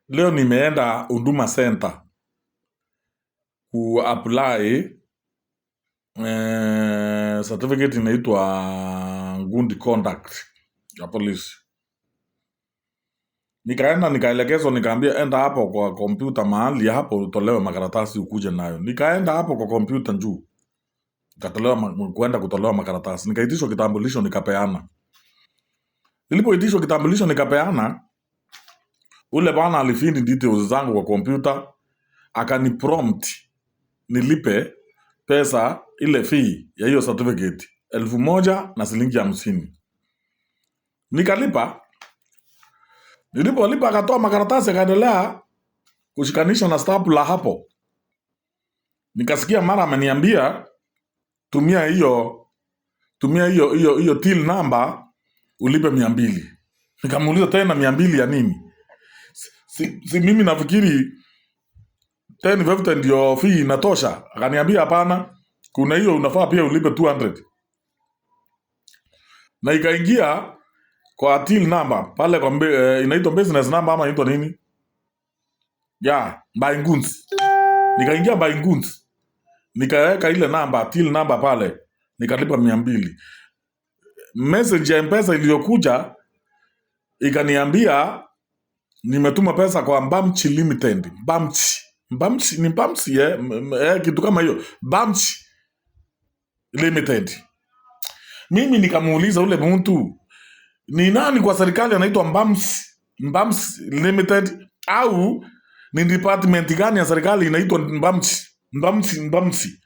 Leo nimeenda Huduma Center apply certificate inaitwa good conduct ya polisi. Nikaenda nikaelekezwa, nikaambia enda hapo kwa kompyuta mahali hapo utolewe makaratasi ukuje nayo. Nikaenda hapo kwa kompyuta juu. Kuenda kutolewa makaratasi. Nikaitishwa kitambulisho nikapeana. Nilipoitishwa kitambulisho nikapeana, ule bwana alifeed details zangu kwa kompyuta, akani prompt nilipe pesa ile fee ya hiyo certificate 1,000 na shilingi 50. Nikalipa. Nilipolipa akatoa makaratasi akaendelea kushikanisha na stapler hapo. Nikasikia mara ameniambia tumia hiyo till number ulipe 200. Nikamuuliza tena 200 ya nini? Si mimi nafikiri 10 ndio fee inatosha. Akaniambia hapana, kuna hiyo unafaa pia ulipe 200. Na ikaingia kwa till number pale kwa inaitwa business number ama inaitwa nini? Buying goods. Nikaingia buying goods. Nikaweka ile number, till number pale. Nikalipa 200. Message ya M-Pesa iliyokuja ikaniambia nimetuma pesa kwa Mbamchi Limited. Mbamchi kitu kama hiyo. Mbamchi Limited. Mimi nikamuuliza ule mtu, ni nani kwa serikali anaitwa Mbamchi Limited, au ni department gani ya serikali inaitwa Mbamchi?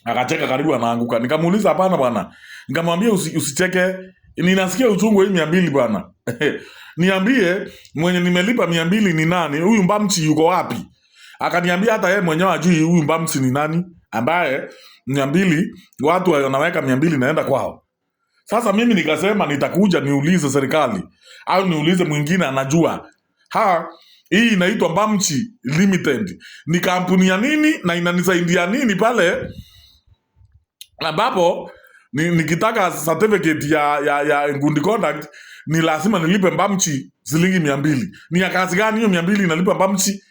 Akacheka karibu anaanguka. Nikamuuliza hapana bwana. Nikamwambia usicheke, ninasikia uchungu hii 200 bwana. Niambie mwenye nimelipa 200 ni nani? Huyu Mbamchi yuko wapi? Akaniambia hata yeye mwenyewe ajui huyu Mbamchi ni nani, ambaye 200 watu wanaweka 200 naenda kwao. Sasa mimi nikasema nitakuja niulize serikali au niulize mwingine anajua. Hii inaitwa Mbamchi Limited. Ni kampuni ya nini na inanisaidia nini pale ambapo nikitaka certificate ya good conduct ni lazima nilipe Mbamchi shilingi 200. Ni ya kazi gani hiyo 200 inalipa Mbamchi?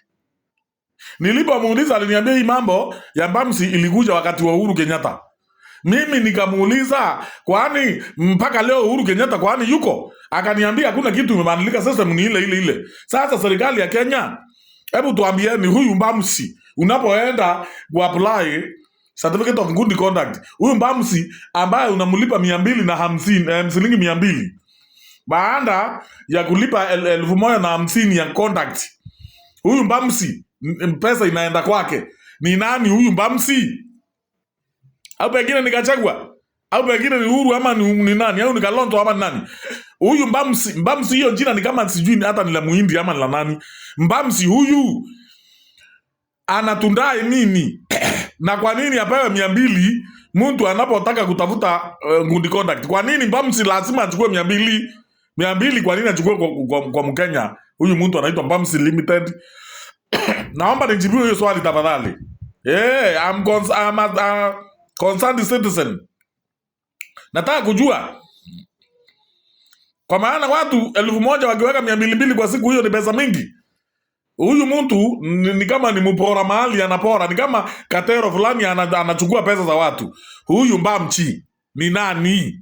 Nilipomuuliza aliniambia hii mambo ya Mbamchi ilikuja wakati wa Uhuru Kenyatta. Mimi nikamuuliza kwani mpaka leo Uhuru Kenyatta kwani yuko? Akaniambia hakuna kitu imebadilika, system ni ile. Sasa serikali ya Kenya, hebu tuambieni huyu Mbamchi unapoenda kuapply certificate of good conduct, huyu Mbamchi ambaye unamlipa 250 shilingi 200 baada ya kulipa 1,050 ya conduct, huyu Mbamchi pesa inaenda kwake. Ni nani huyu Mbamchi? Au pengine nikachagua, au pengine ni Uhuru ama ni nani, au ni Kalonzo ama nani? Huyu Mbamchi hiyo jina ni kama sijui hata ni la Muhindi ama ni la nani. Mbamchi huyu anatundai nini? Na kwa nini apewe 200 mtu anapotaka kutafuta good conduct? Kwa nini Mbamchi lazima achukue 200? 200 kwa nini achukue kwa Mkenya? Huyu mtu anaitwa Mbamchi Limited. Naomba nijibu hiyo swali tafadhali. I'm a concerned citizen. Nataka kujua. Kwa maana watu 1,000 wakiweka 200 kwa siku, hiyo ni pesa mingi. Huyu mtu ni kama ni mpora mahali anapora, ni kama katero fulani anachukua pesa za watu. Huyu Mbamchi ni nani?